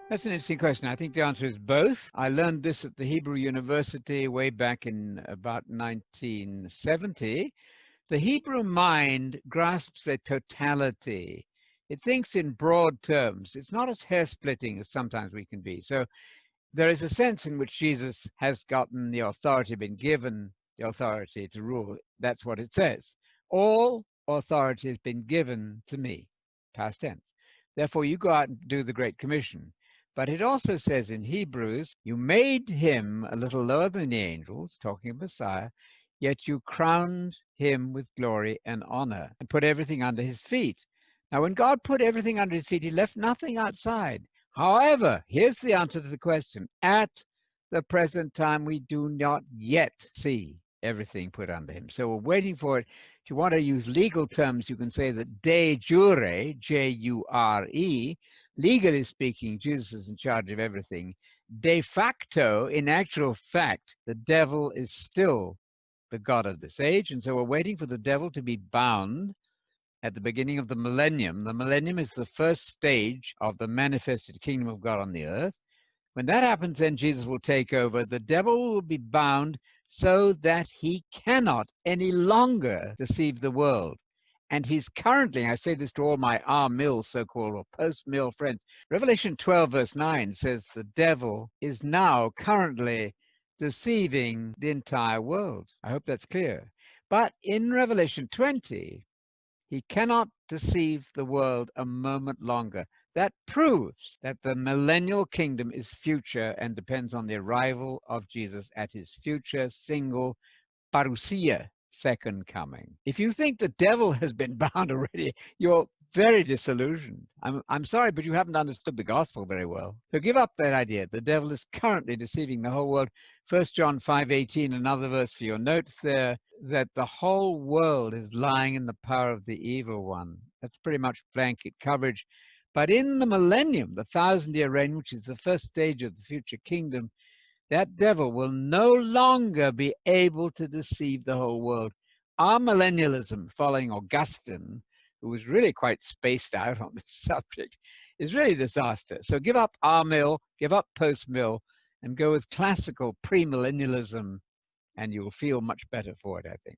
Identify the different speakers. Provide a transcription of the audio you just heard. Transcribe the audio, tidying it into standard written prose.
Speaker 1: That's an interesting question. I think the answer is both. I learned this at the Hebrew University way back in about 1970. The Hebrew mind grasps a totality. It thinks in broad terms. It's not as hair splitting as sometimes we can be. So there is a sense in which Jesus has gotten the authority, been given the authority to rule. That's what it says. All authority has been given to me, past tense. Therefore, you go out and do the Great Commission. But it also says in Hebrews, you made him a little lower than the angels, talking of Messiah, yet you crowned him with glory and honor and put everything under his feet. Now, when God put everything under his feet, he left nothing outside. However, here's the answer to the question. At the present time, we do not yet see everything put under him. So we're waiting for it. If you want to use legal terms, you can say that de jure, J-U-R-E, legally speaking, Jesus is in charge of everything. De facto, in actual fact, the devil is still the God of this age. And so we're waiting for the devil to be bound at the beginning of the millennium. The millennium is the first stage of the manifested kingdom of God on the earth. When that happens, then Jesus will take over. The devil will be bound so that he cannot any longer deceive the world. And he's currently, I say this to all my mill so-called or post-mill friends, Revelation 12 verse 9 says the devil is now currently deceiving the entire world. I hope that's clear. But in Revelation 20, he cannot deceive the world a moment longer. That proves that the millennial kingdom is future and depends on the arrival of Jesus at his future single parousia, second coming. If you think the devil has been bound already, you're very disillusioned. I'm sorry, but you haven't understood the gospel very well. So give up that idea. The devil is currently deceiving the whole world. 1 John 5:18, another verse for your notes there, that the whole world is lying in the power of the evil one. That's pretty much blanket coverage. But in the millennium, the 1,000-year reign, which is the first stage of the future kingdom, that devil will no longer be able to deceive the whole world. Our millennialism, following Augustine, who was really quite spaced out on this subject, is really a disaster. So give up our mill, give up post-mill, and go with classical premillennialism, and you'll feel much better for it, I think.